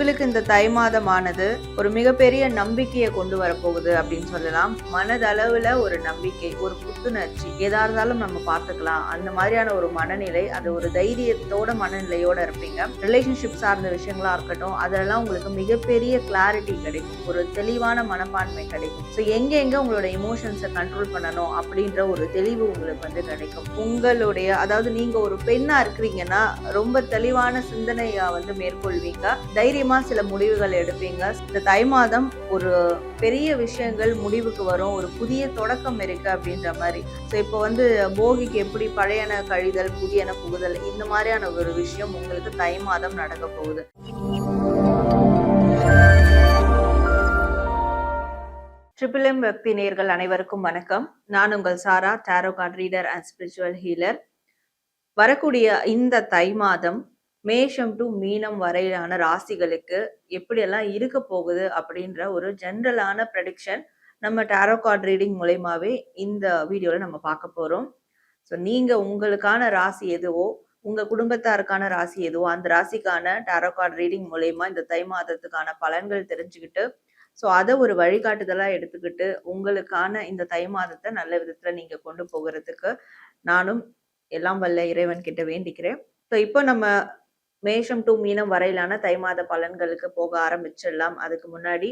உங்களுக்கு இந்த தை மாதமானது ஒரு மிகப்பெரிய நம்பிக்கையை கொண்டு வரப்போகுது அப்படின்னு சொல்லலாம். மனதளவுல ஒரு நம்பிக்கை, ஒரு புத்துணர்ச்சி, எதா இருந்தாலும் நம்ம பார்த்துக்கலாம் அந்த மாதிரியான ஒரு மனநிலை, அது ஒரு தைரியத்தோட மனநிலையோட இருப்பீங்க. ரிலேஷன்ஷிப் சார்ந்த விஷயங்களா இருக்கட்டும், அதெல்லாம் உங்களுக்கு மிகப்பெரிய கிளாரிட்டி கிடைக்கும், ஒரு தெளிவான மனப்பான்மை கிடைக்கும். ஸோ எங்க உங்களோட இமோஷன்ஸை கண்ட்ரோல் பண்ணணும் அப்படின்ற ஒரு தெளிவு உங்களுக்கு கிடைக்கும். உங்களுடைய அதாவது நீங்க ஒரு பெண்ணா இருக்கிறீங்கன்னா ரொம்ப தெளிவான சிந்தனையா மேற்கொள்வீங்க. தைரியமா சில முடிவுகள் எடுப்பீங்க. இந்த தை மாதம் ஒரு பெரிய விஷயங்கள் முடிவுக்கு வரும், ஒரு புதிய தொடக்கம் இருக்கு அப்படின்ற மாதிரி. ஸோ இப்போ போகிக்கு எப்படி பழையன கழிதல் புதியன புகுதல் இந்த மாதிரியான ஒரு விஷயம் உங்களுக்கு தை மாதம் நடக்க போகுது. ட்ரிபிள் எம் பக்தி நேயர்கள் அனைவருக்கும் வணக்கம். நான் உங்கள் Sara, tarot card reader and spiritual healer. வரக்கூடிய இந்த தை மாதம் மேஷம் டு மீனம் வரையிலான ராசிகளுக்கு எப்படியெல்லாம் இருக்க போகுது அப்படின்ற ஒரு ஜென்ரலான ப்ரெடிக்ஷன் நம்ம டாரோ கார்ட் ரீடிங் மூலயமாவே இந்த வீடியோவில் நம்ம பார்க்க போகிறோம். ஸோ நீங்கள் உங்களுக்கான ராசி எதுவோ, உங்கள் குடும்பத்தாருக்கான ராசி எதுவோ அந்த ராசிக்கான டாரோ கார்ட் ரீடிங் மூலயமா இந்த தை மாதத்துக்கான பலன்கள் தெரிஞ்சுக்கிட்டு, ஸோ அதை ஒரு வழிகாட்டுதலாக எடுத்துக்கிட்டு உங்களுக்கான இந்த தை மாதத்தை நல்ல விதத்தில் நீங்கள் கொண்டு போகிறதுக்கு நானும் எல்லாம் வல்ல இறைவன் கிட்ட வேண்டிக்கிறேன். ஸோ இப்போ நம்ம மேஷம் டு மீனம் வரையிலான தை மாத பலன்களுக்கு போக ஆரம்பிச்சிடலாம். அதுக்கு முன்னாடி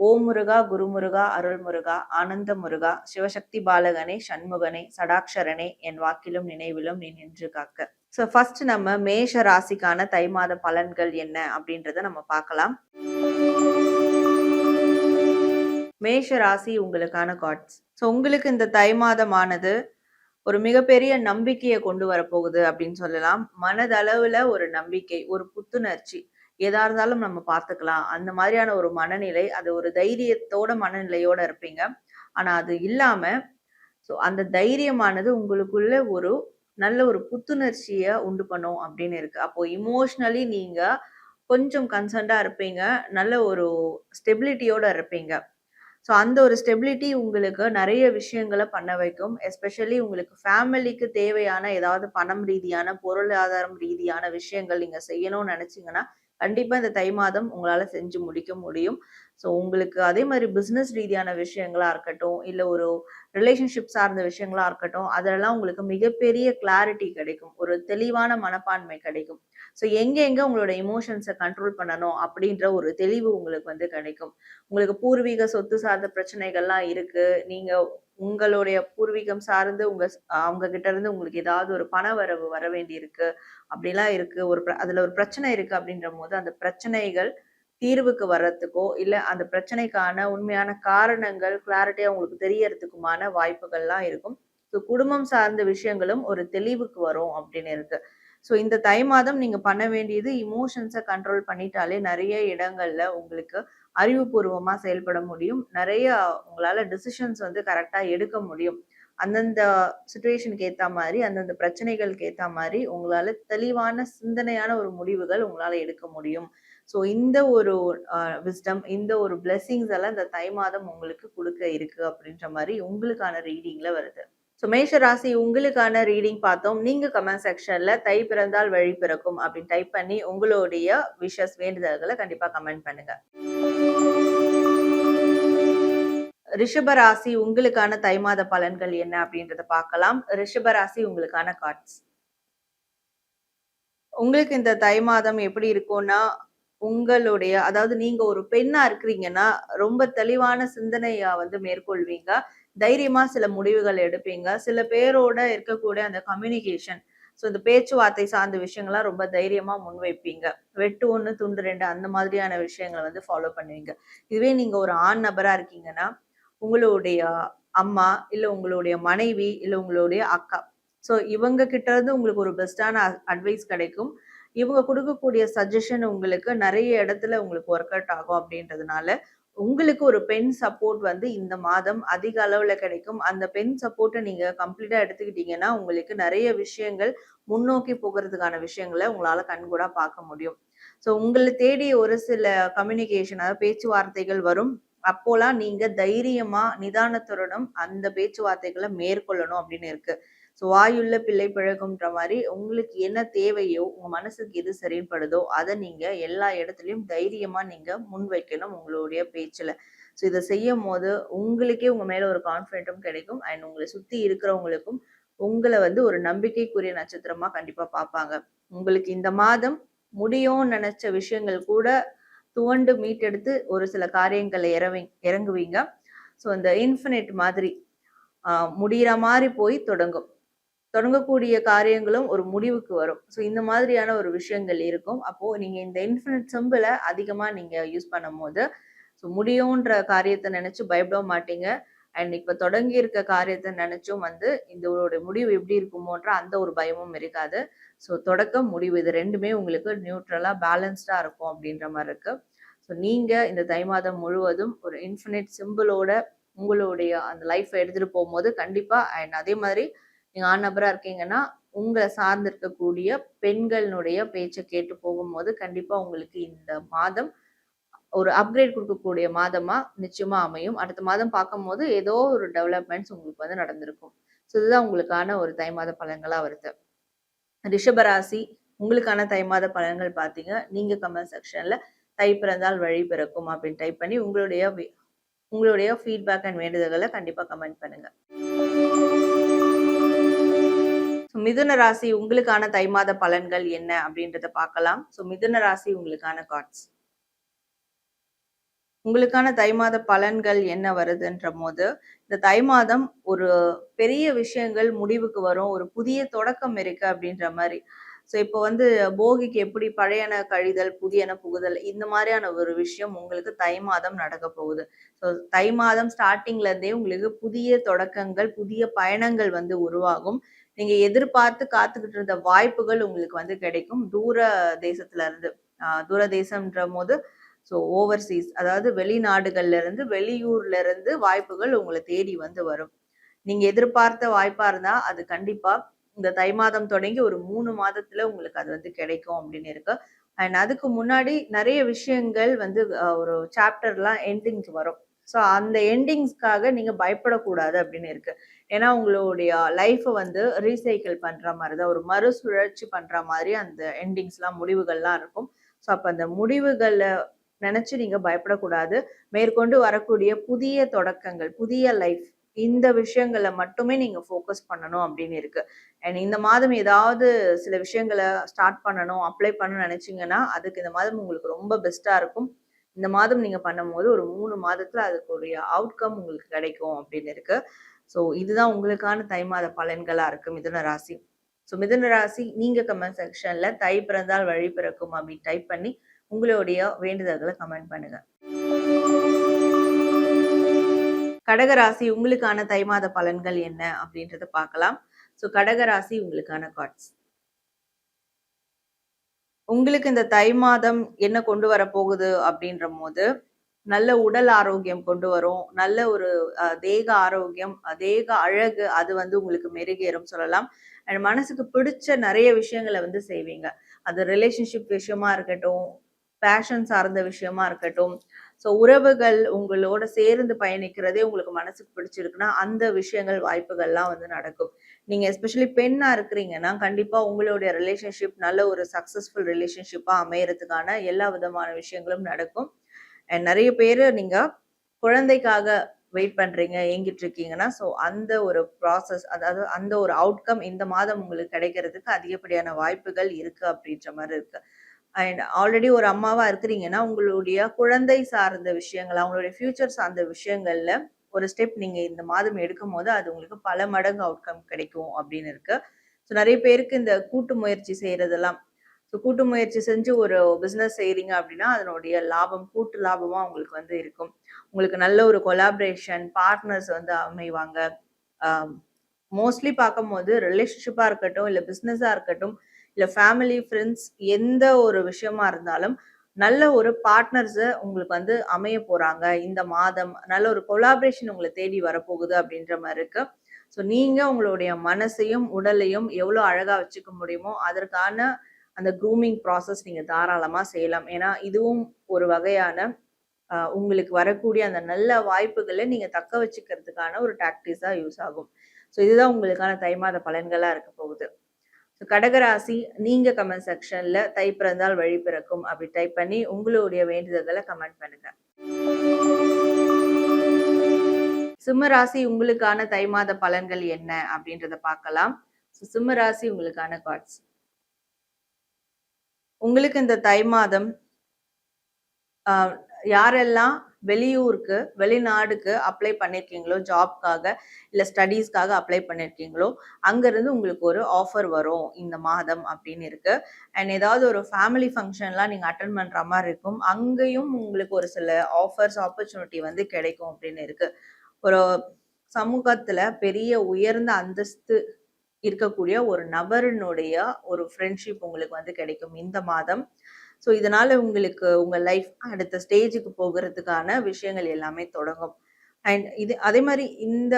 ஓம் முருகா, குரு முருகா, அருள் முருகா, ஆனந்த முருகா, சிவசக்தி பாலகனே, சண்முகனே, சடாக்ஷரனே, என் வாக்கிலும் நினைவிலும் நீ நின்று காக்க. ஸோ ஃபர்ஸ்ட் நம்ம மேஷ ராசிக்கான தை மாத பலன்கள் என்ன அப்படின்றத நம்ம பார்க்கலாம். மேஷ ராசி உங்களுக்கான கார்ட்ஸ். ஸோ உங்களுக்கு இந்த தை மாதமானது ஒரு மிகப்பெரிய நம்பிக்கையை கொண்டு வரப்போகுது அப்படின்னு சொல்லலாம். மனதளவுல ஒரு நம்பிக்கை, ஒரு புத்துணர்ச்சி, எதா இருந்தாலும் நம்ம பார்த்துக்கலாம் அந்த மாதிரியான ஒரு மனநிலை, அது ஒரு தைரியத்தோட மனநிலையோட இருப்பீங்க. ஆனா அது இல்லாம ஸோ அந்த தைரியமானது உங்களுக்குள்ள ஒரு நல்ல ஒரு புத்துணர்ச்சியை உண்டு பண்ணும் அப்படின்னு இருக்கு. அப்போ இமோஷ்னலி நீங்க கொஞ்சம் கன்சர்ன்டா இருப்பீங்க, நல்ல ஒரு ஸ்டெபிலிட்டியோட இருப்பீங்க. ஸோ அந்த ஒரு ஸ்டெபிலிட்டி உங்களுக்கு நிறைய விஷயங்களை பண்ண வைக்கும். எஸ்பெஷலி உங்களுக்கு ஃபேமிலிக்கு தேவையான ஏதாவது பணம் ரீதியான, பொருளாதாரம் ரீதியான விஷயங்கள் நீங்கள் செய்யணும்னு நினச்சிங்கன்னா கண்டிப்பாக இந்த தை மாதம் உங்களால் செஞ்சு முடிக்க முடியும். ஸோ உங்களுக்கு அதே மாதிரி பிஸ்னஸ் ரீதியான விஷயங்களா இருக்கட்டும், இல்லை ஒரு ரிலேஷன்ஷிப் சார்ந்த விஷயங்களா இருக்கட்டும், அதெல்லாம் உங்களுக்கு மிகப்பெரிய கிளாரிட்டி கிடைக்கும், ஒரு தெளிவான மனப்பான்மை கிடைக்கும். ஸோ எங்க உங்களோட இமோஷன்ஸை கண்ட்ரோல் பண்ணணும் அப்படின்ற ஒரு தெளிவு உங்களுக்கு கிடைக்கும். உங்களுக்கு பூர்வீக சொத்து சார்ந்த பிரச்சனைகள்லாம் இருக்கு, நீங்க உங்களுடைய பூர்வீகம் சார்ந்து அவங்க கிட்ட இருந்து உங்களுக்கு ஏதாவது ஒரு பண வரவு வர வேண்டி இருக்கு, அப்படிலாம் இருக்கு, அதுல ஒரு பிரச்சனை இருக்கு அப்படின்ற போது அந்த பிரச்சனைகள் தீர்வுக்கு வர்றதுக்கோ இல்ல அந்த பிரச்சனைக்கான உண்மையான காரணங்கள் கிளாரிட்டியா உங்களுக்கு தெரியறதுக்குமான வாய்ப்புகள்லாம் இருக்கும். ஸோ குடும்பம் சார்ந்த விஷயங்களும் ஒரு தெளிவுக்கு வரும் அப்படின்னு இருக்கு. ஸோ இந்த தை மாதம் நீங்க பண்ண வேண்டியது இமோஷன்ஸை கண்ட்ரோல் பண்ணிட்டாலே நிறைய இடங்கள்ல உங்களுக்கு அறிவுபூர்வமா செயல்பட முடியும். நிறைய உங்களால டிசிஷன்ஸ் கரெக்டா எடுக்க முடியும். அந்தந்த சுச்சுவேஷனுக்கு ஏத்த மாதிரி, அந்தந்த பிரச்சனைகளுக்கு ஏத்த மாதிரி உங்களால தெளிவான சிந்தனையான ஒரு முடிவுகள் உங்களால எடுக்க முடியும். ஸோ இந்த ஒரு விஸ்டம், இந்த ஒரு பிளெஸிங்ஸ் எல்லாம் இந்த தை மாதம் உங்களுக்கு கொடுக்க இருக்கு அப்படின்ற மாதிரி உங்களுக்கான ரீடிங்ல வருது. ஸோ மேஷ ராசி உங்களுக்கான ரீடிங் பார்த்தோம். நீங்க கமெண்ட் செக்ஷன்ல தை பிறந்தால் வழி பிறக்கும் அப்படின்னு டைப் பண்ணி உங்களுடைய விஷஸ், வேண்டுதல்களை கண்டிப்பா கமெண்ட் பண்ணுங்க. ரிஷப ராசி உங்களுக்கான தை மாத பலன்கள் என்ன அப்படின்றத பார்க்கலாம். ரிஷப ராசி உங்களுக்கான கார்ட்ஸ். உங்களுக்கு இந்த தை மாதம் எப்படி இருக்கும்னா, உங்களுடைய அதாவது நீங்க ஒரு பெண்ணா இருக்கிறீங்கன்னா ரொம்ப தெளிவான சிந்தனையா மேற்கொள்வீங்க. தைரியமா சில முடிவுகள் எடுப்பீங்க. சில பேரோட இருக்கக்கூடிய அந்த கம்யூனிகேஷன், ஸோ இந்த பேச்சுவார்த்தை சார்ந்த விஷயங்கள்லாம் ரொம்ப தைரியமா முன்வைப்பீங்க. வெட்டு 1 துண்டு 2 அந்த மாதிரியான விஷயங்களை ஃபாலோ பண்ணுவீங்க. இதுவே நீங்க ஒரு ஆண் நபரா இருக்கீங்கன்னா உங்களுடைய அம்மா, இல்ல உங்களுடைய மனைவி, இல்ல உங்களுடைய அக்கா, ஸோ இவங்க கிட்ட இருந்து உங்களுக்கு ஒரு பெஸ்டான அட்வைஸ் கிடைக்கும். இவங்க கொடுக்கக்கூடிய சஜஷன் உங்களுக்கு நிறைய இடத்துல உங்களுக்கு ஒர்க் அவுட் ஆகும் அப்படின்றதுனால உங்களுக்கு ஒரு பெண் சப்போர்ட் இந்த மாதம் அதிக அளவுல கிடைக்கும். அந்த பெண் சப்போர்ட்டை நீங்க கம்ப்ளீட்டா எடுத்துக்கிட்டீங்கன்னா உங்களுக்கு நிறைய விஷயங்கள் முன்னோக்கி போகிறதுக்கான விஷயங்களை உங்களால கண்கூடா பார்க்க முடியும். ஸோ உங்களை தேடி ஒரு சில கம்யூனிகேஷன், அதாவது பேச்சுவார்த்தைகள் வரும். அப்போலாம் நீங்க தைரியமா நிதானத்துடனும் அந்த பேச்சுவார்த்தைகளை மேற்கொள்ளணும் அப்படின்னு இருக்கு. ஸோ வாயுள்ள பிள்ளை பிழைக்கும்ன்ற மாதிரி உங்களுக்கு என்ன தேவையோ, உங்க மனசுக்கு எது சரிப்படுதோ அதை நீங்க எல்லா இடத்துலயும் தைரியமா நீங்க முன்வைக்கணும் உங்களுடைய பேச்சுல. ஸோ இதை செய்யும் போது உங்களுக்கே உங்க மேல ஒரு கான்ஃபிடென்ட்டும் கிடைக்கும். அண்ட் உங்களை சுத்தி இருக்கிறவங்களுக்கும் உங்களை வந்து ஒரு நம்பிக்கைக்குரிய நட்சத்திரமா கண்டிப்பா பார்ப்பாங்க. உங்களுக்கு இந்த மாதம் முடியும்னு நினைச்ச விஷயங்கள் கூட துவண்டு மீட்டெடுத்து ஒரு சில காரியங்களை இறங்குவீங்க. ஸோ அந்த இன்ஃபினிட் மாதிரி முடிகிற மாதிரி போய் தொடங்கக்கூடிய காரியங்களும் ஒரு முடிவுக்கு வரும். ஸோ இந்த மாதிரியான ஒரு விஷயங்கள் இருக்கும். அப்போ நீங்க இந்த இன்ஃபினிட் சிம்பிளை அதிகமா நீங்க யூஸ் பண்ணும் போது ஸோ முடியும்ன்ற காரியத்தை நினைச்சு பயப்பட மாட்டீங்க. அண்ட் இப்ப தொடங்கி இருக்க காரியத்தை நினைச்சும் வந்து இதோட முடிவு எப்படி இருக்குமோன்ற அந்த ஒரு பயமும் இருக்காது. ஸோ தொடக்கம் முடிவு இது ரெண்டுமே உங்களுக்கு நியூட்ரலா பேலன்ஸ்டா இருக்கும் அப்படின்ற மாதிரி இருக்கு. ஸோ நீங்க இந்த தை மாதம் முழுவதும் ஒரு இன்ஃபினிட் சிம்பிளோட உங்களுடைய அந்த லைஃப்பை எடுத்துட்டு போகும்போது கண்டிப்பா அண்ட் அதே மாதிரி நீங்க ஆண் நபரா இருக்கீங்கன்னா உங்களை சார்ந்து இருக்கக்கூடிய பெண்களுடைய பேச்சை கேட்டு போகும்போது கண்டிப்பா உங்களுக்கு இந்த மாதம் ஒரு அப்கிரேட் கொடுக்கக்கூடிய மாதமா நிச்சயமா அமையும். அடுத்த மாதம் பார்க்கும்போது ஏதோ ஒரு டெவலப்மெண்ட்ஸ் உங்களுக்கு வந்து நடந்திருக்கும். ஸோ இதுதான் உங்களுக்கான ஒரு தை மாத பலன்களா வருது. ரிஷபராசி உங்களுக்கான தை மாத பலன்கள் பார்த்தீங்க. நீங்க கமெண்ட் செக்ஷன்ல தை பிறந்தால் வழி பிறக்கும் அப்படின்னு டைப் பண்ணி உங்களுடைய ஃபீட்பேக் அண்ட் வேண்டுதல்களை கண்டிப்பா கமெண்ட் பண்ணுங்க. மிதுன ராசி உங்களுக்கான தை மாத பலன்கள் என்ன அப்படின்றத பார்க்கலாம். ஸோ மிதுன ராசி உங்களுக்கான கார்ட்ஸ். உங்களுக்கான தை மாத பலன்கள் என்ன வருதுன்ற போது இந்த தை மாதம் ஒரு பெரிய விஷயங்கள் முடிவுக்கு வரும். ஒரு புதிய தொடக்கம் இருக்கு அப்படின்ற மாதிரி. ஸோ இப்போ வந்து போகிக்கு எப்படி பழையன கழிதல் புதியன புகுதல் இந்த மாதிரியான ஒரு விஷயம் உங்களுக்கு தை மாதம் நடக்க போகுது. ஸோ தை மாதம் ஸ்டார்டிங்ல இருந்தே உங்களுக்கு புதிய தொடக்கங்கள் புதிய பயணங்கள் வந்து உருவாகும். நீங்க எதிர்பார்த்து காத்துக்கிட்டு இருந்த வாய்ப்புகள் உங்களுக்கு வந்து கிடைக்கும். தூர தேசத்துல இருந்து தூர தேசம்ன்ற போது ஸோ ஓவர்சீஸ் அதாவது வெளிநாடுகள்ல இருந்து வெளியூர்ல இருந்து வாய்ப்புகள் உங்களை தேடி வந்து வரும். நீங்க எதிர்பார்த்த வாய்ப்பா இருந்தா அது கண்டிப்பா இந்த தை மாதம் தொடங்கி ஒரு 3 மாதத்துல உங்களுக்கு அது வந்து கிடைக்கும் அப்படின்னு இருக்கு. அண்ட் அதுக்கு முன்னாடி நிறைய விஷயங்கள் வந்து ஒரு சாப்டர்லாம் எண்டிங்ஸ் வரும். ஸோ அந்த எண்டிங்ஸ்க்காக நீங்க பயப்படக்கூடாது அப்படின்னு இருக்கு. ஏன்னா உங்களுடைய லைஃப்பை வந்து ரீசைக்கிள் பண்ற மாதிரி தான் ஒரு மறுசுழற்சி பண்ற மாதிரி அந்த எண்டிங்ஸ்லாம் முடிவுகள்லாம் இருக்கும். ஸோ அப்போ அந்த முடிவுகளை நினைச்சு நீங்க பயப்படக்கூடாது. மேற்கொண்டு வரக்கூடிய புதிய தொடக்கங்கள் புதிய லைஃப் இந்த விஷயங்களை மட்டுமே நீங்க ஃபோக்கஸ் பண்ணணும் அப்படின்னு இருக்கு. அண்ட் இந்த மாதம் ஏதாவது சில விஷயங்களை ஸ்டார்ட் பண்ணணும் அப்ளை பண்ணணும்னு நினைச்சீங்கன்னா அதுக்கு இந்த மாதம் உங்களுக்கு ரொம்ப பெஸ்டா இருக்கும். இந்த மாதம் நீங்க பண்ணும்போது ஒரு 3 மாதத்துல அதுக்குரிய அவுட்கம் உங்களுக்கு கிடைக்கும் அப்படின்னு இருக்கு. ஸோ இதுதான் உங்களுக்கான தை மாத பலன்களா இருக்கு மிதுன ராசி. ஸோ மிதுன ராசி நீங்க கமெண்ட் செக்ஷன்ல தை பிறந்தால் வழி பிறக்கும் அப்படின்னு டைப் பண்ணி உங்களுடைய வேண்டுதல்களை கமெண்ட் பண்ணுங்க. கடகராசி உங்களுக்கான தை மாத பலன்கள் என்ன அப்படின்றத பார்க்கலாம். ஸோ கடகராசி உங்களுக்கான கார்ட்ஸ். உங்களுக்கு இந்த தை மாதம் என்ன கொண்டு வர போகுது அப்படின்ற போது நல்ல உடல் ஆரோக்கியம் கொண்டு வரும். நல்ல ஒரு தேக ஆரோக்கியம் தேக அழகு அது வந்து உங்களுக்கு மெருகேறும் சொல்லலாம். அண்ட் மனசுக்கு பிடிச்ச நிறைய விஷயங்களை வந்து செய்வீங்க. அது ரிலேஷன்ஷிப் விஷயமா இருக்கட்டும் பேஷன் சார்ந்த விஷயமா இருக்கட்டும். ஸோ உறவுகள் உங்களோட சேர்ந்து பயணிக்கிறதே உங்களுக்கு மனசுக்கு பிடிச்சிருக்குன்னா அந்த விஷயங்கள் வாய்ப்புகள்லாம் வந்து நடக்கும். நீங்க எஸ்பெஷலி பெண்ணா இருக்கிறீங்கன்னா கண்டிப்பா உங்களுடைய ரிலேஷன்ஷிப் நல்ல ஒரு சக்சஸ்ஃபுல் ரிலேஷன்ஷிப்பா அமையறதுக்கான எல்லா விதமான விஷயங்களும் நடக்கும். அண்ட் நிறைய பேர் நீங்க குழந்தைக்காக வெயிட் பண்றீங்க ஏங்கிட்டு இருக்கீங்கன்னா ஸோ அந்த ஒரு ப்ராசஸ் அதாவது அந்த ஒரு அவுட்கம் இந்த மாதம் உங்களுக்கு கிடைக்கிறதுக்கு அதிகப்படியான வாய்ப்புகள் இருக்கு அப்படின்ற மாதிரி இருக்கு. அண்ட் ஆல்ரெடி ஒரு அம்மாவா இருக்கிறீங்கன்னா உங்களுடைய குழந்தை சார்ந்த விஷயங்கள் அவங்களுடைய ஃபியூச்சர் சார்ந்த விஷயங்கள்ல ஒரு ஸ்டெப் நீங்க இந்த மாதம் எடுக்கும் போது அது உங்களுக்கு பல மடங்கு அவுட்கம் கிடைக்கும் அப்படின்னு இருக்கு. ஸோ நிறைய பேருக்கு இந்த கூட்டு முயற்சி செய்யறதெல்லாம் ஸோ கூட்டு முயற்சி செஞ்சு ஒரு பிஸ்னஸ் செய்றீங்க அப்படின்னா அதனுடைய லாபம் கூட்டு லாபமா உங்களுக்கு வந்து இருக்கும். உங்களுக்கு நல்ல ஒரு கொலாபரேஷன் பார்ட்னர்ஸ் வந்து அமைவாங்க. மோஸ்ட்லி பார்க்கும்போது ரிலேஷன்ஷிப்பா இருக்கட்டும் இல்லை பிஸ்னஸா இருக்கட்டும் இல்லை ஃபேமிலி ஃப்ரெண்ட்ஸ் எந்த ஒரு விஷயமா இருந்தாலும் நல்ல ஒரு பார்ட்னர்ஸை உங்களுக்கு வந்து அமைய போறாங்க இந்த மாதம். நல்ல ஒரு கொலாபரேஷன் உங்களை தேடி வரப்போகுது அப்படின்ற மாதிரி இருக்கு. ஸோ நீங்க உங்களுடைய மனசையும் உடலையும் எவ்வளோ அழகா வச்சுக்க முடியுமோ அதற்கான அந்த க்ரூமிங் ப்ராசஸ் நீங்க தாராளமா செய்யலாம். ஏன்னா இதுவும் ஒரு வகையான உங்களுக்கு வரக்கூடிய அந்த நல்ல வாய்ப்புகளை நீங்க தக்க வச்சுக்கிறதுக்கான ஒரு டாக்டிஸா யூஸ் ஆகும். ஸோ இதுதான் உங்களுக்கான தை மாத பலன்களா இருக்க போகுது. ஸோ கடகராசி, நீங்க கமெண்ட் செக்ஷன்ல தை பிறந்தால் வழி பிறக்கும் அப்படி டைப் பண்ணி உங்களுடைய வேண்டுதல்களை கமெண்ட் பண்ணுங்க. சிம்ம ராசி, உங்களுக்கான தை மாத பலன்கள் என்ன அப்படின்றத பார்க்கலாம். சிம்ம ராசி, உங்களுக்கான கார்ட்ஸ். உங்களுக்கு இந்த தை மாதம் யாரெல்லாம் வெளியூருக்கு வெளிநாடுக்கு அப்ளை பண்ணிருக்கீங்களோ, ஜாப்காக இல்ல ஸ்டடீஸ்க்காக அப்ளை பண்ணிருக்கீங்களோ, அங்கிருந்து உங்களுக்கு ஒரு ஆஃபர் வரும் இந்த மாதம் அப்படின்னு இருக்கு. அண்ட் ஏதாவது ஒரு ஃபேமிலி ஃபங்க்ஷன்லாம் நீங்க அட்டன் பண்ற மாதிரி இருக்கும், அங்கேயும் உங்களுக்கு ஒரு சில ஆஃபர்ஸ் ஆப்பர்ச்சுனிட்டி வந்து கிடைக்கும் அப்படின்னு இருக்கு. ஒரு சமூகத்துல பெரிய உயர்ந்த அந்தஸ்து இருக்கக்கூடிய ஒரு நபரினுடைய ஒரு ஃப்ரெண்ட்ஷிப் உங்களுக்கு வந்து கிடைக்கும் இந்த மாதம். ஸோ இதனால உங்களுக்கு உங்க லைஃப் அடுத்த ஸ்டேஜுக்கு போகிறதுக்கான விஷயங்கள் எல்லாமே தொடங்கும். அண்ட் இது அதே மாதிரி இந்த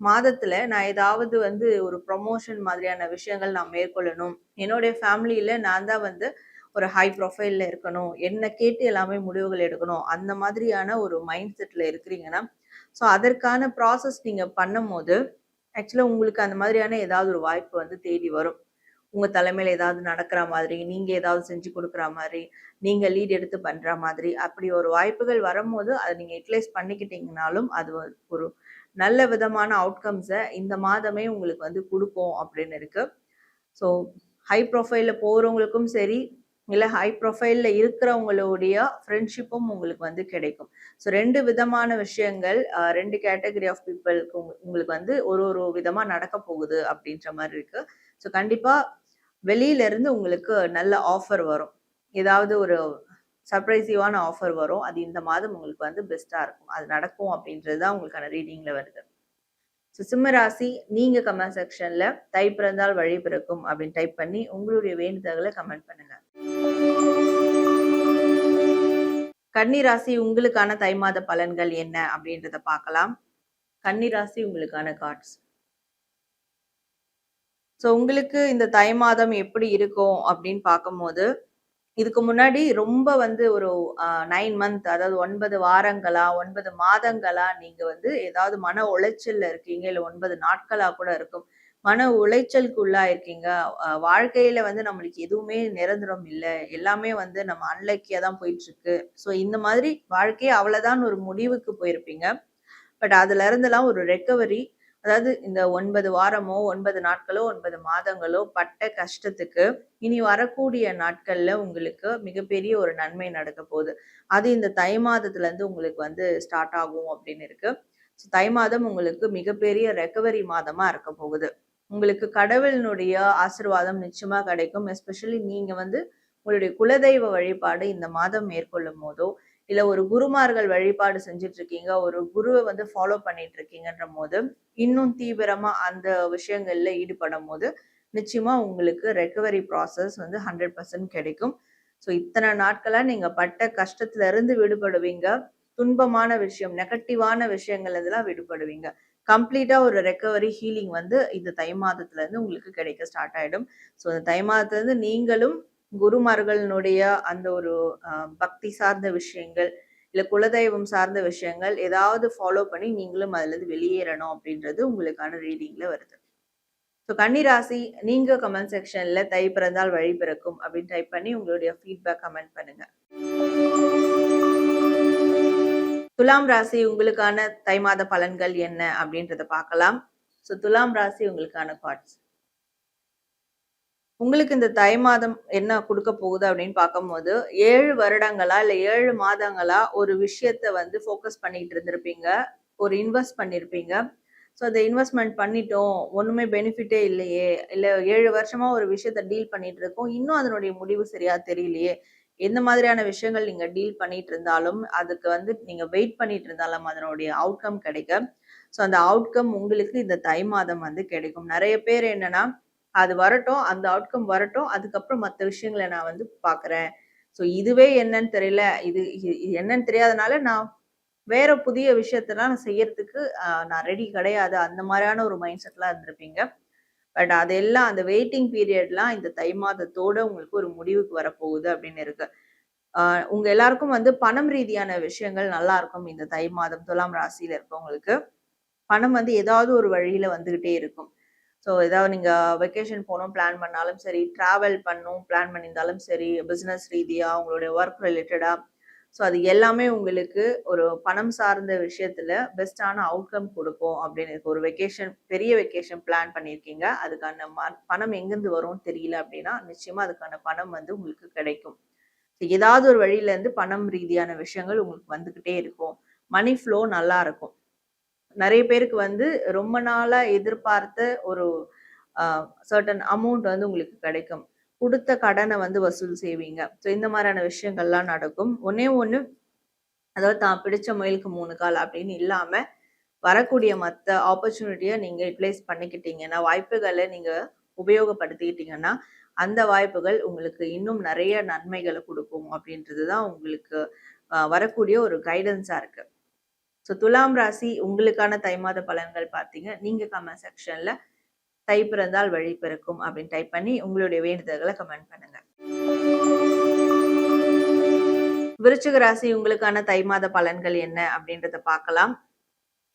மாதத்துல நான் ஏதாவது வந்து ஒரு ப்ரொமோஷன் மாதிரியான விஷயங்கள் நான் மேற்கொள்ளணும், என்னுடைய ஃபேமிலியில நான் தான் வந்து ஒரு ஹை ப்ரொஃபைல்ல இருக்கணும், என்னை கேட்டு எல்லாமே முடிவுகள் எடுக்கணும், அந்த மாதிரியான ஒரு மைண்ட் செட்ல இருக்கிறீங்கன்னா, ஸோ அதற்கான ப்ராசஸ் நீங்க பண்ணும்போது ஆக்சுவலா உங்களுக்கு அந்த மாதிரியான ஏதாவது ஒரு வாய்ப்பு வந்து தேடி வரும். உங்க தலைமையில ஏதாவது நடக்கிற மாதிரி, நீங்க ஏதாவது செஞ்சு கொடுக்குற மாதிரி, நீங்க லீட் எடுத்து பண்ற மாதிரி, அப்படி ஒரு வாய்ப்புகள் வரும்போது அதை நீங்க யூட்டிலைஸ் பண்ணிக்கிட்டீங்கனாலும் அது ஒரு நல்ல விதமான அவுட்கம்ஸை இந்த மாதமே உங்களுக்கு வந்து கொடுக்கும் அப்படின்னு இருக்கு. ஸோ ஹை ப்ரொஃபைல்ல போறவங்களுக்கும் சரி, இல்லை ஹை ப்ரொஃபைல்ல இருக்கிறவங்களுடைய ஃப்ரெண்ட்ஷிப்பும் உங்களுக்கு வந்து கிடைக்கும். ஸோ 2 விதமான விஷயங்கள், 2 கேட்டகரி ஆஃப் பீப்புளுக்கு உங்களுக்கு வந்து ஒரு ஒரு விதமா நடக்க போகுது அப்படின்ற மாதிரி இருக்கு. ஸோ கண்டிப்பா வெளியில இருந்து உங்களுக்கு நல்ல ஆஃபர் வரும், ஏதாவது ஒரு சர்ப்ரைசிவான ஆஃபர் வரும். அது இந்த மாதம் உங்களுக்கு வந்து பெஸ்டா இருக்கும், அது நடக்கும் அப்படின்றது தான் உங்களுக்கான ரீடிங்ல வருது. ஸோ சிம்ம ராசி, நீங்க கமெண்ட் செக்ஷன்ல தை பிறந்தால் வழி பிறக்கும் அப்படின்னு டைப் பண்ணி உங்களுடைய வேண்டுதல்களை கமெண்ட் பண்ணுங்க. கன்னி ராசி, உங்களுக்கான தை மாத பலன்கள் என்ன அப்படின்றத பார்க்கலாம். கன்னி ராசி, உங்களுக்கான கார்ட்ஸ். ஸோ உங்களுக்கு இந்த தை மாதம் எப்படி இருக்கும் அப்படின்னு பார்க்கும்போது, இதுக்கு முன்னாடி ரொம்ப வந்து ஒரு 9 மந்த், அதாவது 9 வாரங்களா 9 மாதங்களா நீங்க வந்து ஏதாவது மன உளைச்சல்ல இருக்கீங்க, இல்ல 9 நாட்களா கூட இருக்கும், மன உளைச்சலுக்கு உள்ளாயிருக்கீங்க. வாழ்க்கையில வந்து நம்மளுக்கு எதுவுமே நிரந்தரம் இல்லை, எல்லாமே வந்து நம்ம அன்லக்கியா தான் போயிட்டு இருக்கு. ஸோ இந்த மாதிரி வாழ்க்கையே அவ்வளவுதான் ஒரு முடிவுக்கு போயிருப்பீங்க. பட் அதுல இருந்தெல்லாம் ஒரு ரெக்கவரி, அதாவது இந்த 9 வாரமோ 9 நாட்களோ 9 மாதங்களோ பட்ட கஷ்டத்துக்கு இனி வரக்கூடிய நாட்கள்ல உங்களுக்கு மிகப்பெரிய ஒரு நன்மை நடக்க போகுது. அது இந்த தை மாதத்துல இருந்து உங்களுக்கு வந்து ஸ்டார்ட் ஆகும் அப்படின்னு இருக்கு. தை மாதம் உங்களுக்கு மிகப்பெரிய ரெக்கவரி மாதமா இருக்க போகுது. உங்களுக்கு கடவுளினுடைய ஆசீர்வாதம் நிச்சயமா கிடைக்கும். எஸ்பெஷலி நீங்க வந்து உங்களுடைய குலதெய்வ வழிபாடு இந்த மாதம் மேற்கொள்ளும் போதோ, இல்ல ஒரு குருமார்கள் வழிபாடு செஞ்சுட்டு இருக்கீங்க, ஒரு குருவை வந்து ஃபாலோ பண்ணிட்டு இருக்கீங்கன்ற போது, இன்னும் தீவிரமா அந்த விஷயங்கள்ல ஈடுபடும் போது நிச்சயமா உங்களுக்கு ரெக்கவரி ப்ராசஸ் வந்து 100% கிடைக்கும். ஸோ இத்தனை நாட்களா நீங்க பட்ட கஷ்டத்துல இருந்து விடுபடுவீங்க. துன்பமான விஷயம், நெகட்டிவான விஷயங்கள் இதெல்லாம் விடுபடுவீங்க. கம்ப்ளீட்டா ஒரு ரெக்கவரி ஹீலிங் வந்து இந்த தை மாதத்துல இருந்து உங்களுக்கு கிடைக்க ஸ்டார்ட் ஆயிடும். ஸோ இந்த தை மாதத்துல இருந்து நீங்களும் குருமார்களுடைய அந்த ஒரு பக்தி சார்ந்த விஷயங்கள், இல்ல குலதெய்வம் சார்ந்த விஷயங்கள் ஏதாவது ஃபாலோ பண்ணி நீங்களும் அதுல இருந்து வெளியேறணும் அப்படின்றது உங்களுக்கான ரீடிங்ல வருது. ஸோ கன்னிராசி, நீங்க கமெண்ட் செக்ஷன்ல தை பிறந்தால் வழி பிறக்கும் அப்படின்னு டைப் பண்ணி உங்களுடைய ஃபீட்பேக் கமெண்ட் பண்ணுங்க. துலாம் ராசி, உங்களுக்கான தை மாத பலன்கள் என்ன அப்படின்றத பார்க்கலாம். ஸோ துலாம் ராசி, உங்களுக்கான கார்ட்ஸ். உங்களுக்கு இந்த தை மாதம் என்ன கொடுக்க போகுது அப்படின்னு பார்க்கும்போது, 7 வருடங்களா இல்ல 7 மாதங்களா ஒரு விஷயத்த வந்து ஃபோக்கஸ் பண்ணிட்டு இருந்திருப்பீங்க, ஒரு இன்வெஸ்ட் பண்ணிருப்பீங்க. ஸோ அதை இன்வெஸ்ட்மெண்ட் பண்ணிட்டோம், ஒண்ணுமே பெனிஃபிட்டே இல்லையே, இல்ல 7 வருஷமா ஒரு விஷயத்த டீல் பண்ணிட்டு இருக்கோம், இன்னும் அதனுடைய முடிவு சரியா தெரியலையே, எந்த மாதிரியான விஷயங்கள் நீங்க டீல் பண்ணிட்டு இருந்தாலும் அதுக்கு வந்து நீங்க வெயிட் பண்ணிட்டு இருந்தாலும் அதனுடைய அவுட்கம் கிடைக்க, ஸோ அந்த அவுட்கம் உங்களுக்கு இந்த தை மாதம் வந்து கிடைக்கும். நிறைய பேர் என்னன்னா, அது வரட்டும், அந்த அவுட்கம் வரட்டும், அதுக்கப்புறம் மற்ற விஷயங்களை நான் வந்து பாக்குறேன், ஸோ இதுவே என்னன்னு தெரியல, இது என்னன்னு தெரியாதனால நான் வேற புதிய விஷயத்தெல்லாம் நான் செய்யறதுக்கு நான் ரெடி கிடையாது, அந்த மாதிரியான ஒரு மைண்ட் செட்லாம் இருந்திருப்பீங்க. பட் அதெல்லாம் அந்த வெயிட்டிங் பீரியட்லாம் இந்த தை மாதத்தோட உங்களுக்கு ஒரு முடிவுக்கு வரப்போகுது அப்படின்னு இருக்கு. உங்க எல்லாருக்கும் வந்து பணம் ரீதியான விஷயங்கள் நல்லா இருக்கும் இந்த தை மாதம் துலாம் ராசியில இருக்கவங்களுக்கு. பணம் வந்து ஏதாவது ஒரு வழியில வந்துகிட்டே இருக்கும். ஸோ ஏதாவது நீங்க வெக்கேஷன் போகணும் பிளான் பண்ணாலும் சரி, டிராவல் பண்ணணும் பிளான் பண்ணியிருந்தாலும் சரி, பிசினஸ் ரீதியா, உங்களுடைய ஒர்க் ரிலேட்டடா, ஸோ அது எல்லாமே உங்களுக்கு ஒரு பணம் சார்ந்த விஷயத்துல பெஸ்ட்டான அவுட்கம் குடுக்கும் அப்படின்னு இருக்கு. ஒரு வெக்கேஷன் பெரிய வெக்கேஷன் பிளான் பண்ணியிருக்கீங்க. அதுக்கான பணம் எங்கேருந்து வரும்னு தெரியல அப்படின்னா, நிச்சயமா அதுக்கான பணம் வந்து உங்களுக்கு கிடைக்கும். ஏதாவது ஒரு வழியில இருந்து பணம் ரீதியான விஷயங்கள் உங்களுக்கு வந்துகிட்டே இருக்கும். மனி ஃப்ளோ நல்லா இருக்கும். நெறைய பேருக்கு வந்து ரொம்ப நாளா எதிர்பார்த்த ஒரு சர்டன் அமௌண்ட் வந்து உங்களுக்கு கிடைக்கும். குடுத்த கடன வந்து வசூல் செய்வீங்க. ஸோ இந்த மாரியான விஷயங்கள்லாம் நடக்கும். ஒண்ணே ஒண்ணு, அதாவது தான் பிடிச்ச முயலுக்கு 3 கால் அப்படின்னு இல்லாம, வரக்கூடிய மத்த ஆப்பர்ச்சுனிட்டிய நீங்க யுட்டிலைஸ் பண்ணிக்கிட்டீங்கன்னா, வாய்ப்புகள நீங்க உபயோகப்படுத்திக்கிட்டீங்கன்னா, அந்த வாய்ப்புகள் உங்களுக்கு இன்னும் நெறைய நன்மைகள குடுக்கும் அப்படின்றது தான் உங்களுக்கு வரக்கூடிய ஒரு கைடன்ஸா இருக்கு. ஸோ துலாம் ராசி உங்களுக்கான தை மாத பலன்கள் பார்த்தீங்க. நீங்க கமெண்ட் செக்ஷன்ல "தை பிறந்தால் வழி பிறக்கும்" அப்படின்னு டைப் பண்ணி உங்களுடைய வேண்டுதல்கள கமெண்ட் பண்ணுங்க. விருச்சிக ராசி உங்களுக்கான தை மாத பலன்கள் என்ன அப்படின்றத பார்க்கலாம்.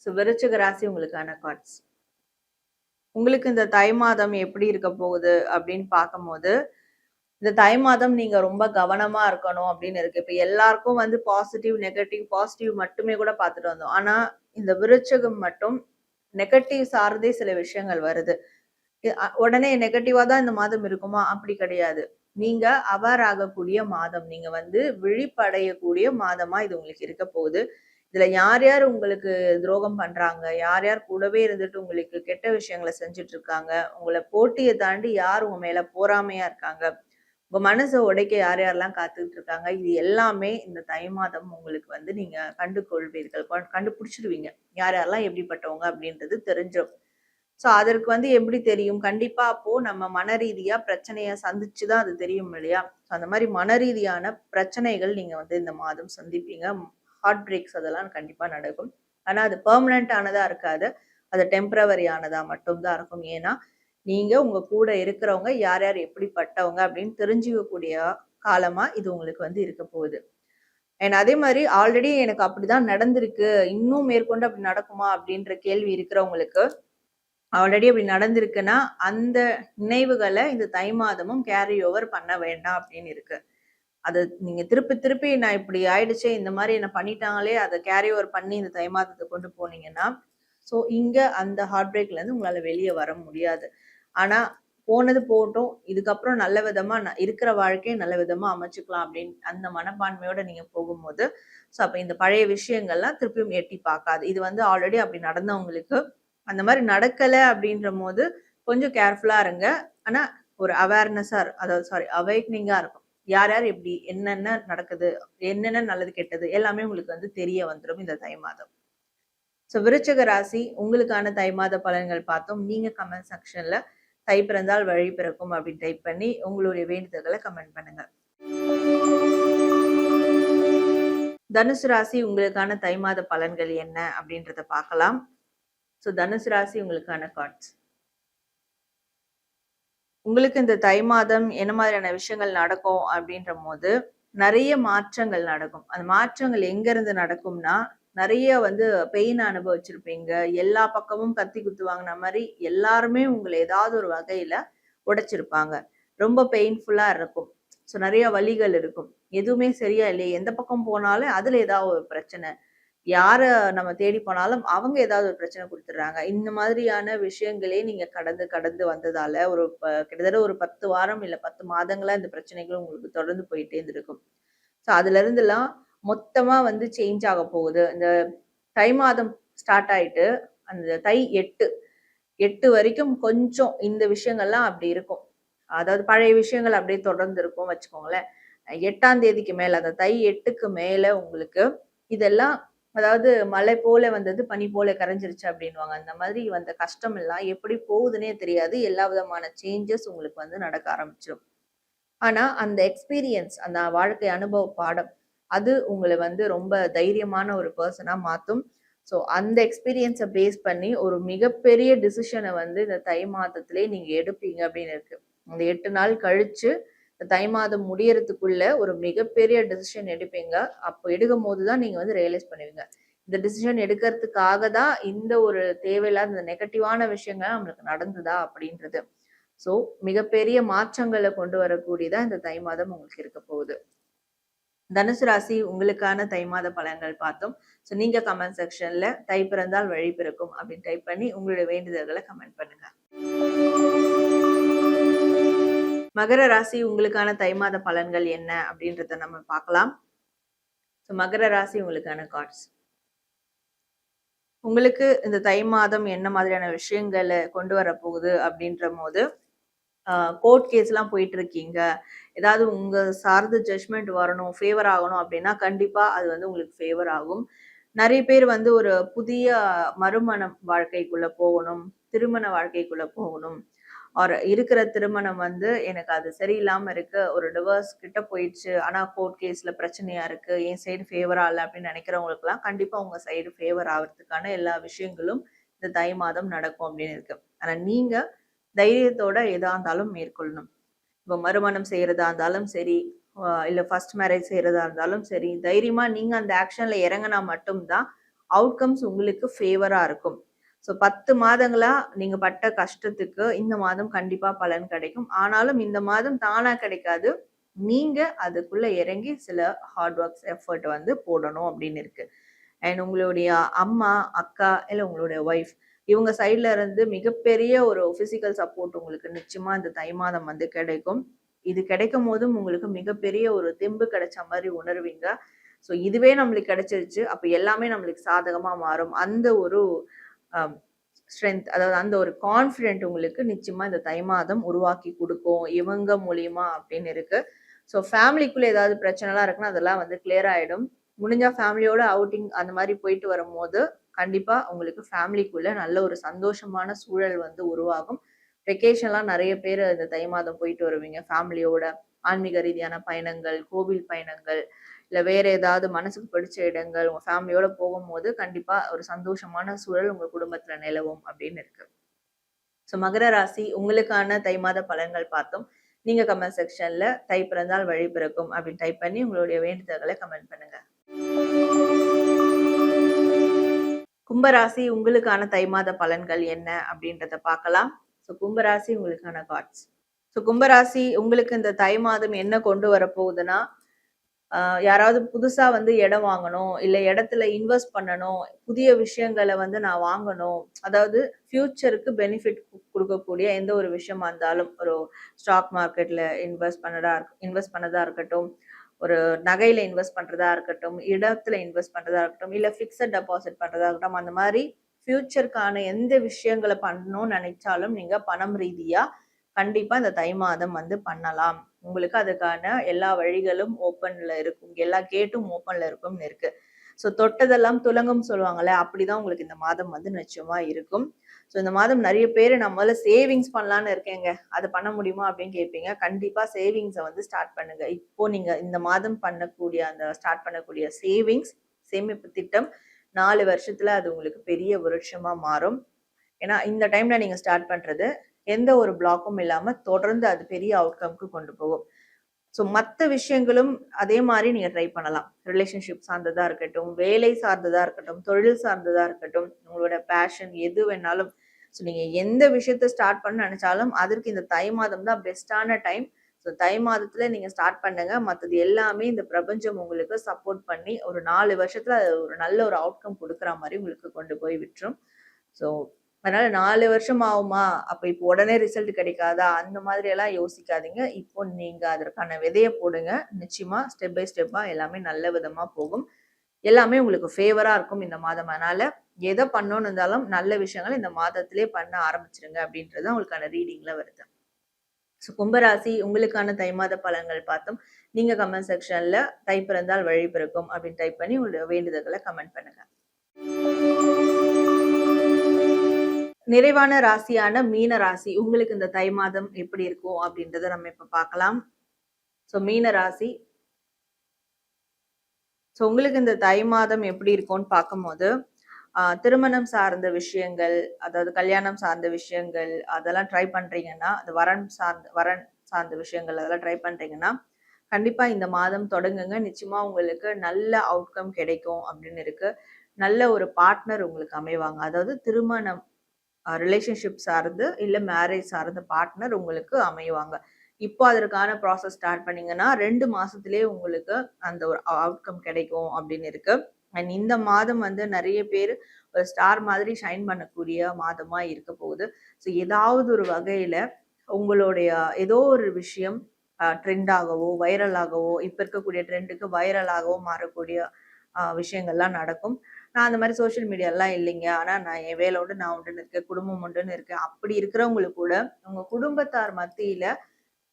ஸோ விருச்சிக ராசி உங்களுக்கான கார்ட்ஸ். உங்களுக்கு இந்த தை மாதம் எப்படி இருக்க போகுது அப்படின்னு பார்க்கும்போது, இந்த தை மாதம் நீங்க ரொம்ப கவனமா இருக்கணும் அப்படின்னு இருக்கு. இப்ப எல்லாருக்கும் வந்து பாசிட்டிவ், நெகட்டிவ், பாசிட்டிவ் மட்டுமே கூட பார்த்துட்டு வந்தோம். ஆனா இந்த விருச்சிகம் மட்டும் நெகட்டிவ் சார்ந்தே சில விஷயங்கள் வருது. உடனே நெகட்டிவா தான் இந்த மாதம் இருக்குமா? அப்படி கிடையாது. நீங்க அவேர் ஆகக்கூடிய மாதம். நீங்க வந்து விழிப்படையக்கூடிய மாதமா இது உங்களுக்கு இருக்க போகுது. இதுல யார் யார் உங்களுக்கு துரோகம் பண்றாங்க? யார் யார் கூடவே இருந்துட்டு உங்களுக்கு கெட்ட விஷயங்கள செஞ்சுட்டு இருக்காங்க? உங்கள போட்டிய தாண்டி யார் உங்க மேல பொறாமையா இருக்காங்க? உங்க மனச உடைக்க யார் யாரெல்லாம் காத்துக்கிட்டு இருக்காங்க? இது எல்லாமே இந்த தை மாதம் உங்களுக்கு வந்து நீங்க கண்டுகொள்வீர்கள். கண்டுபிடிச்சிடுவீங்க. யார் யாரெல்லாம் எப்படிப்பட்டவங்க அப்படின்றது தெரிஞ்சிரும். ஸோ அதற்கு வந்து எப்படி தெரியும்? கண்டிப்பா அப்போ நம்ம மனரீதியா பிரச்சனைய சந்திச்சு தான் அது தெரியும் இல்லையா? ஸோ அந்த மாரி மனரீதியான பிரச்சனைகள் நீங்க வந்து இந்த மாதம் சந்திப்பீங்க. ஹார்ட் பிரேக்ஸ் அதெல்லாம் கண்டிப்பா நடக்கும். ஆனா அது பெர்மனன்ட் ஆனதா இருக்காது. அது டெம்பரவரி ஆனதா மட்டும் தான் இருக்கும். ஏன்னா, நீங்க உங்க கூட இருக்கிறவங்க யார் யார் எப்படிப்பட்டவங்க அப்படின்னு தெரிஞ்சுக்கக்கூடிய காலமா இது உங்களுக்கு வந்து இருக்க போகுது. அண்ட் அதே மாரி ஆல்ரெடி எனக்கு அப்படிதான் நடந்திருக்கு. இன்னும் மேற்கொண்டு அப்படி நடக்குமா? அப்படின்ற கேள்வி இருக்கிறவங்களுக்கு ஆல்ரெடி அப்படி நடந்திருக்குன்னா, அந்த நினைவுகள இந்த தை மாதமும் கேரி ஓவர் பண்ண வேண்டாம் அப்படின்னு இருக்கு. அத நீங்க திருப்பி திருப்பி நான் இப்படி ஆயிடுச்சே, இந்த மாரி என்ன பண்ணிட்டாங்களே, அத கேரி ஓவர் பண்ணி இந்த தை மாதத்த கொண்டு போனீங்கன்னா, ஸோ இங்க அந்த ஹார்ட் பிரேக்லேருந்து உங்களால வெளிய வர முடியாது. ஆனா, போனது போகட்டும். இதுக்கப்புறம் நல்ல விதமா இருக்கிற வாழ்க்கைய நல்ல விதமா அமைச்சுக்கலாம் அப்படின்னு அந்த மனப்பான்மையோட நீங்க போகும்போது, ஸோ அப்ப இந்த பழைய விஷயங்கள்லாம் திருப்பியும் எட்டி பார்க்காது. இது வந்து ஆல்ரெடி அப்படி நடந்தவங்களுக்கு அந்த மாரி நடக்கல அப்படின்றபோது கொஞ்சம் கேர்ஃபுல்லா இருங்க. ஆனா ஒரு அவேர்னஸா அதாவது அவேக்னிங்கா இருக்கும். யார் யார் எப்படி என்னென்ன நடக்குது, என்னென்ன நல்லது கெட்டது எல்லாமே உங்களுக்கு வந்து தெரிய வந்துரும் இந்த தை மாதம். ஸோ விருச்சிக ராசி உங்களுக்கான தை மாத பலன்கள் பார்த்தோம். நீங்க கமெண்ட் செக்ஷன்ல "தை பிறந்தால் வழி பிறக்கும்" அப்படின்னு டைப் பண்ணி உங்களுடைய வேண்டுதல்கள கமெண்ட் பண்ணுங்க. தனுசு ராசி உங்களுக்கான தை மாத பலன்கள் என்ன அப்படின்றத பார்க்கலாம். ஸோ தனுசு ராசி உங்களுக்கான கார்ட்ஸ். உங்களுக்கு இந்த தை மாதம் என்ன மாதிரியான விஷயங்கள் நடக்கும் அப்படின்றபோது, நெறைய மாற்றங்கள் நடக்கும். அந்த மாற்றங்கள் எங்க இருந்து நடக்கும்னா, நெறைய வந்து பெயின் அனுபவிச்சிருப்பீங்க. எல்லா பக்கமும் கத்தி குத்து வாங்குன மாரி எல்லாருமே உங்கள ஏதாவது ஒரு வகையில உடைச்சிருப்பாங்க. ரொம்ப பெயின்ஃபுல்லா இருக்கும். ஸோ நெறைய வலிகள் இருக்கும். எதுவுமே சரியா இல்லையே, எந்த பக்கம் போனாலும் அதுல ஏதாவது ஒரு பிரச்சனை. யார நம்ம தேடி போனாலும் அவங்க ஏதாவது ஒரு பிரச்சனை குடுத்துடுறாங்க. இந்த மாதிரியான விஷயங்களே நீங்க கடந்து கடந்து வந்ததால ஒரு கிட்டத்தட்ட ஒரு 10 வாரம் இல்ல 10 மாதங்களா இந்த பிரச்சனைகள் உங்களுக்கு தொடர்ந்து போயிட்டே இருந்திருக்கும். ஸோ அதுலருந்துலாம் மொத்தமா வந்து சேஞ்ச் ஆக போகுது. இந்த தை மாதம் ஸ்டார்ட் ஆயிட்டு, அந்த தை 8 வரைக்கும் கொஞ்சம் இந்த விஷயங்கள்லாம் அப்படி இருக்கும். அதாவது பழைய விஷயங்கள் அப்படியே தொடர்ந்து இருக்கும் வச்சுக்கோங்களேன். 8ஆம் தேதிக்கு மேல அந்த தை 8க்கு மேல உங்களுக்கு இதெல்லாம் அதாவது மழை போல வந்தது பனி போல கரைஞ்சிருச்சு அப்படின்னுவாங்க. அந்த மாதிரி வந்த கஷ்டம் எல்லாம் எப்படி போகுதுன்னே தெரியாது. எல்லா விதமான சேஞ்சஸ் உங்களுக்கு வந்து நடக்க ஆரம்பிச்சிரும். ஆனா அந்த எக்ஸ்பீரியன்ஸ் அந்த வாழ்க்கை அனுபவ பாடம் அது உங்கள வந்து ரொம்ப தைரியமான ஒரு பெர்சனா மாத்தும். ஸோ அந்த எக்ஸ்பீரியன்ஸ பேஸ் பண்ணி ஒரு மிகப்பெரிய டிசிஷன வந்து இந்த தை மாதத்திலே நீங்க எடுப்பீங்க அப்படின்னு இருக்கு. அந்த 8 நாள் கழிச்சு இந்த தை மாதம் முடியறதுக்குள்ள ஒரு மிகப்பெரிய டிசிஷன் எடுப்பீங்க. அப்போ எடுக்கும்போது தான் நீங்க வந்து ரியலைஸ் பண்ணுவீங்க. இந்த டிசிஷன் எடுக்கிறதுக்காக தான் இந்த ஒரு தேவையில்லாத இந்த நெகட்டிவான விஷயங்கள் நம்மளுக்கு நடந்ததா அப்படின்றது. ஸோ மிகப்பெரிய மாற்றங்களை கொண்டு வரக்கூடியதா இந்த தை மாதம் உங்களுக்கு இருக்க போகுது. தனுசு ராசி உங்களுக்கான தை மாத பலன்கள் பார்த்தோம். ஸோ நீங்க கமெண்ட் செக்ஷன்ல தை பிறந்தால் வழி பிறக்கும் அப்படின்னு டைப் பண்ணி உங்களுடைய வேண்டுதல்களை கமெண்ட் பண்ணுங்க. மகர ராசி உங்களுக்கான தை மாத பலன்கள் என்ன அப்படின்றத நம்ம பார்க்கலாம். ஸோ மகர ராசி உங்களுக்கான கார்ட்ஸ். உங்களுக்கு இந்த தை மாதம் என்ன மாதிரியான விஷயங்களை கொண்டு வர போகுது அப்படின்ற போது கோர்ட் கேஸ்லாம் போயிட்டு இருக்கீங்க, ஏதாவது உங்க சார்ந்த ஜட்ஜ்மெண்ட் வரணும், ஃபேவர் ஆகணும் அப்படின்னா கண்டிப்பா அது வந்து உங்களுக்கு ஃபேவர் ஆகும். நிறைய பேர் வந்து ஒரு புதிய மறுமணம் வாழ்க்கைக்குள்ள போகணும், திருமண வாழ்க்கைக்குள்ள போகணும், ஒரு இருக்கிற திருமணம் வந்து எனக்கு அது சரியில்லாம இருக்கு, ஒரு டிவோர்ஸ் கிட்ட போயிடுச்சு, ஆனா கோர்ட் கேஸ்ல பிரச்சனையா இருக்கு, என் சைடு ஃபேவரா இல்லை அப்படின்னு நினைக்கிறவங்களுக்குலாம் கண்டிப்பா உங்க சைடு ஃபேவர் ஆகிறதுக்கான எல்லா விஷயங்களும் இந்த தை மாதம் நடக்கும் அப்படின்னு இருக்கு. ஆனா நீங்க தைரியத்தோட எதா இருந்தாலும் மேற்கொள்ளணும். இப்போ மறுமணம் செய்யறதா இருந்தாலும் சரி, இல்ல ஃபர்ஸ்ட் மேரேஜ் செய்யறதா இருந்தாலும் சரி, தைரியமா நீங்க அந்த ஆக்ஷன்ல இறங்கினா மட்டும்தான் அவுட்கம்ஸ் உங்களுக்கு ஃபேவரா இருக்கும். ஸோ 10 மாதங்களா நீங்க பட்ட கஷ்டத்துக்கு இந்த மாதம் கண்டிப்பா பலன் கிடைக்கும். ஆனாலும் இந்த மாதம் தானா கிடைக்காது. நீங்க அதுக்குள்ள இறங்கி சில ஹார்ட் ஒர்க்ஸ் எஃபர்ட் வந்து போடணும் அப்படின்னு இருக்கு. அண்ட் உங்களுடைய அம்மா, அக்கா, இல்லை உங்களுடைய ஒய்ஃப் இவங்க சைட்ல இருந்து மிகப்பெரிய ஒரு பிசிக்கல் சப்போர்ட் உங்களுக்கு நிச்சயமா இந்த தை மாதம் வந்து கிடைக்கும். இது கிடைக்கும் போதும் உங்களுக்கு மிகப்பெரிய ஒரு தெம்பு கிடைச்ச மாதிரி உணர்வீங்க. ஸோ இதுவே நம்மளுக்கு கிடைச்சிருச்சு, அப்போ எல்லாமே நம்மளுக்கு சாதகமா மாறும். அந்த ஒரு ஸ்ட்ரென்த், அதாவது அந்த ஒரு கான்ஃபிடென்ட் உங்களுக்கு நிச்சயமா இந்த தை மாதம் உருவாக்கி கொடுக்கும் இவங்க மூலியமா அப்படின்னு இருக்கு. ஸோ ஃபேமிலிக்குள்ள ஏதாவது பிரச்சனைலாம் இருக்குன்னா அதெல்லாம் வந்து கிளியர் ஆயிடும். முடிஞ்சா ஃபேமிலியோட அவுட்டிங் அந்த மாதிரி போயிட்டு வரும்போது கண்டிப்பா உங்களுக்கு ஃபேமிலிக்குள்ள நல்ல ஒரு சந்தோஷமான சூழல் வந்து உருவாகும். வெக்கேஷன்லாம் நிறைய பேர் இந்த தை மாதம் போயிட்டு வருவீங்க ஃபேமிலியோட. ஆன்மீக ரீதியான பயணங்கள், கோவில் பயணங்கள், இல்லை வேற ஏதாவது மனசுக்கு பிடிச்ச இடங்கள் உங்க ஃபேமிலியோட போகும்போது கண்டிப்பா ஒரு சந்தோஷமான சூழல் உங்க குடும்பத்துல நிலவும் அப்படின்னு இருக்கு. ஸோ மகர ராசி உங்களுக்கான தை மாத பலன்கள் பார்த்தோம். நீங்க கமெண்ட் செக்ஷன்ல தை பிறந்தால் வழி பிறக்கும் அப்படின்னு டைப் பண்ணி உங்களுடைய வேண்டுதல்களை கமெண்ட் பண்ணுங்க. கும்பராசி உங்களுக்கான தை மாத பலன்கள் என்ன அப்படின்றத பார்க்கலாம். ஸோ கும்பராசி உங்களுக்கான கார்ட்ஸ். ஸோ கும்பராசி உங்களுக்கு இந்த தை மாதம் என்ன கொண்டு வர போகுதுன்னா, யாராவது புதுசா வந்து இடம் வாங்கணும், இல்லை இடத்துல இன்வெஸ்ட் பண்ணணும், புதிய விஷயங்களை வந்து நான் வாங்கணும், அதாவது ஃபியூச்சருக்கு பெனிஃபிட் கொடுக்கக்கூடிய எந்த ஒரு விஷயமா இருந்தாலும், ஒரு ஸ்டாக் மார்க்கெட்ல இன்வெஸ்ட் பண்ணதா இருக்கட்டும், ஒரு நகையில இன்வெஸ்ட் பண்றதா இருக்கட்டும், இடத்துல இன்வெஸ்ட் பண்றதா இருக்கட்டும், இல்ல பிக்ஸட் டெபாசிட் பண்றதா இருக்கட்டும், அந்த மாதிரி ஃபியூச்சருக்கான எந்த விஷயங்களை பண்ணணும்னு நினைச்சாலும் நீங்க பணம் ரீதியா கண்டிப்பா இந்த தை மாதம் வந்து பண்ணலாம். உங்களுக்கு அதுக்கான எல்லா வழிகளும் ஓப்பன்ல இருக்கும், எல்லா கேட்டும் ஓப்பன்ல இருக்கும்னு இருக்கு. ஸோ தொட்டதெல்லாம் துலங்கும் சொல்லுவாங்கல்ல, அப்படிதான் உங்களுக்கு இந்த மாதம் வந்து நிச்சயமா இருக்கும். ஸோ இந்த மாதம் நிறைய பேர் நம்மளால சேவிங்ஸ் பண்ணலான்னு இருக்கேங்க, அது பண்ண முடியுமா அப்படின்னு கேட்பீங்க. கண்டிப்பா சேவிங்ஸை வந்து ஸ்டார்ட் பண்ணுங்க. இப்போ நீங்க இந்த மாதம் பண்ணக்கூடிய ஸ்டார்ட் பண்ணக்கூடிய சேமிப்பு திட்டம் 4 வருஷத்துல அது உங்களுக்கு பெரிய விருட்சமா மாறும். ஏன்னா இந்த டைம்ல நீங்க ஸ்டார்ட் பண்றது எந்த ஒரு பிளாக்கும் இல்லாம தொடர்ந்து அது பெரிய அவுட்கம்க்கு கொண்டு போகும். ஸோ மற்ற விஷயங்களும் அதே மாதிரி நீங்க ட்ரை பண்ணலாம். ரிலேஷன்ஷிப் சார்ந்ததா இருக்கட்டும், வேலை சார்ந்ததா இருக்கட்டும், தொழில் சார்ந்ததா இருக்கட்டும், உங்களோட பேஷன் எது வேணாலும். ஸோ நீங்க எந்த விஷயத்த ஸ்டார்ட் பண்ண நினைச்சாலும் அதற்கு இந்த தை மாதம் தான் பெஸ்டான டைம். ஸோ தை மாதத்துல நீங்க ஸ்டார்ட் பண்ணுங்க. மற்றது எல்லாமே இந்த பிரபஞ்சம் உங்களுக்கு சப்போர்ட் பண்ணி ஒரு 4 வருஷத்துல ஒரு நல்ல ஒரு அவுட்கம் கொடுக்குற மாதிரி உங்களுக்கு கொண்டு போய் விட்டுரும். ஸோ அதனால 4 வருஷம் ஆகுமா, அப்ப இப்போ உடனே ரிசல்ட் கிடைக்காதா, அந்த மாதிரி எல்லாம் யோசிக்காதீங்க. இப்போ நீங்க அதற்கான விதைய போடுங்க. நிச்சயமா ஸ்டெப் பை ஸ்டெப்பா எல்லாமே நல்ல விதமா போகும். எல்லாமே உங்களுக்கு ஃபேவரா இருக்கும் இந்த மாதம். அதனால எதை பண்ணணும்னு இருந்தாலும் நல்ல விஷயங்கள் இந்த மாதத்திலே பண்ண ஆரம்பிச்சிருங்க அப்படின்றது உங்களுக்கான ரீடிங்ல வருது. ஸோ கும்பராசி உங்களுக்கான தை மாத பலன்கள் பார்த்தோம். நீங்க கமெண்ட் செக்ஷன்ல தை பிறந்தால் வழி பிறக்கும் அப்படின்னு டைப் பண்ணி உங்களுடைய வேண்டுதல்களை கமெண்ட் பண்ணுங்க. நிறைவான ராசியான மீன ராசி உங்களுக்கு இந்த தை மாதம் எப்படி இருக்கும் அப்படின்றத நம்ம இப்ப பார்க்கலாம். ஸோ மீன ராசி, ஸோ உங்களுக்கு இந்த தை மாதம் எப்படி இருக்கும்னு பார்க்கும்போது திருமணம் சார்ந்த விஷயங்கள், அதாவது கல்யாணம் சார்ந்த விஷயங்கள் அதெல்லாம் ட்ரை பண்றீங்கன்னா, அது வரன் சார்ந்த விஷயங்கள் அதெல்லாம் ட்ரை பண்றீங்கன்னா கண்டிப்பா இந்த மாதம் தொடங்குங்க. நிச்சயமா உங்களுக்கு நல்ல அவுட்கம் கிடைக்கும் அப்படின்னு இருக்கு. நல்ல ஒரு பார்ட்னர் உங்களுக்கு அமைவாங்க. அதாவது திருமணம் ரிலேஷன்ஷிப் சார்ந்து, இல்ல மேரேஜ் சார்ந்த பார்ட்னர் உங்களுக்கு அமைவாங்க. இப்போ அதற்கான ப்ராசஸ் ஸ்டார்ட் பண்ணீங்கன்னா, 2 மாசத்திலேயே உங்களுக்கு அந்த ஒரு அவுட்கம் கிடைக்கும் அப்படின்னு இருக்கு. அண்ட் இந்த மாதம் வந்து நெறைய பேரு ஒரு ஸ்டார் மாதிரி ஷைன் பண்ணக்கூடிய மாதமா இருக்க போகுது. ஸோ ஏதாவது ஒரு வகையில உங்களுடைய ஏதோ ஒரு விஷயம் ட்ரெண்ட் ஆகவோ, வைரல் ஆகவோ, இப்ப இருக்கக்கூடிய ட்ரெண்டுக்கு வைரலாகவோ மாறக்கூடிய விஷயங்கள்லாம் நடக்கும். நான் அந்த மாரி சோசியல் மீடியாலாம் இல்லைங்க. ஆனா நான் என் வேலை உண்டு, நான் உண்டுன்னு இருக்கேன். குடும்பம் உண்டுன்னு இருக்கேன். அப்படி இருக்கிறவங்களுக்கு கூட, உங்க குடும்பத்தார் மத்தியில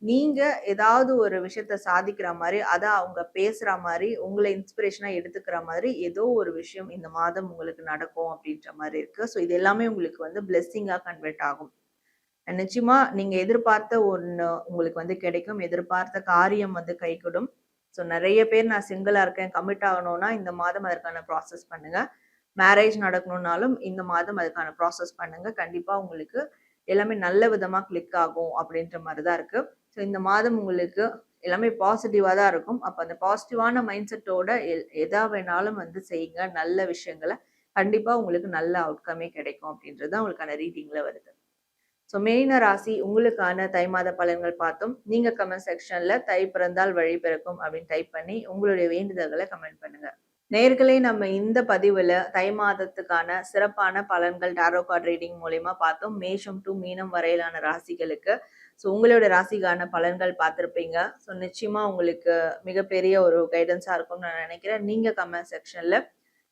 நீங்க ஏதாவது ஒரு விஷயத்த சாதிக்கிற மாரி, அத அவங்க பேசுற மாரி, உங்கள இன்ஸ்பிரேஷனா எடுத்துக்கிற மாதிரி ஏதோ ஒரு விஷயம் இந்த மாதம் உங்களுக்கு நடக்கும் அப்படின்ற மாரி இருக்கு. ஸோ இது எல்லாமே உங்களுக்கு வந்து பிளெஸ்ஸிங்கா கன்வெர்ட் ஆகும். நிச்சயமா நீங்க எதிர்பார்த்த ஒண்ணு உங்களுக்கு வந்து கிடைக்கும். எதிர்பார்த்த காரியம் வந்து கைகூடும். ஸோ நெறைய பேர் நான் சிங்கிளா இருக்கேன், கமிட் ஆகணும்னா இந்த மாதம் அதற்கான ப்ராசஸ் பண்ணுங்க. மேரேஜ் நடக்கணும்னாலும் இந்த மாதம் அதுக்கான ப்ராசஸ் பண்ணுங்க. கண்டிப்பா உங்களுக்கு எல்லாமே நல்ல விதமா கிளிக் ஆகும் அப்படின்ற மாரி தான் இருக்கு. ஸோ இந்த மாதம் உங்களுக்கு எல்லாமே பாசிட்டிவா தான் இருக்கும். அப்ப அந்த பாசிட்டிவான மைண்ட் செட்டோட எதா வேணாலும் வந்து செய்யுங்க. நல்ல விஷயங்கள. கண்டிப்பா உங்களுக்கு நல்ல அவுட்கமே கிடைக்கும் அப்படின்றது தான் உங்களுக்கான ரீடிங்ல வருது. ஸோ மீன ராசி உங்களுக்கான தை மாத பலன்கள் பார்த்தோம். நீங்க கமெண்ட் செக்ஷன்ல தை பிறந்தால் வழி பிறக்கும் அப்படின்னு டைப் பண்ணி உங்களுடைய வேண்டுதல்களை கமெண்ட் பண்ணுங்க. நேர்களே நம்ம இந்த பதிவுல தை மாதத்துக்கான சிறப்பான பலன்கள் டாரோ கார்ட் ரீடிங் மூலியமா பார்த்தோம். மேஷம் டு மீனம் வரையிலான ராசிகளுக்கு. ஸோ உங்களோட ராசிக்கான பலன்கள் பார்த்துருப்பீங்க. ஸோ நிச்சயமா உங்களுக்கு மிகப்பெரிய ஒரு கைடன்ஸா இருக்கும்னு நான் நினைக்கிறேன். நீங்க கமெண்ட் செக்ஷன்ல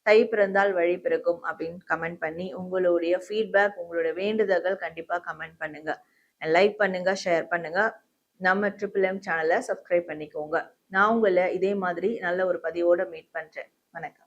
தை பிறந்தால் வழி பிறக்கும் அப்படின்னு கமெண்ட் பண்ணி உங்களுடைய ஃபீட்பேக், உங்களுடைய வேண்டுதல்கள் கண்டிப்பா கமெண்ட் பண்ணுங்க. லைக் பண்ணுங்க, ஷேர் பண்ணுங்க. நம்ம ட்ரிபிள் எம் சேனலை சப்ஸ்கிரைப் பண்ணிக்கோங்க. நான் உங்களை இதே மாதிரி நல்ல ஒரு பதிவோட மீட் பண்றேன். வணக்கம்.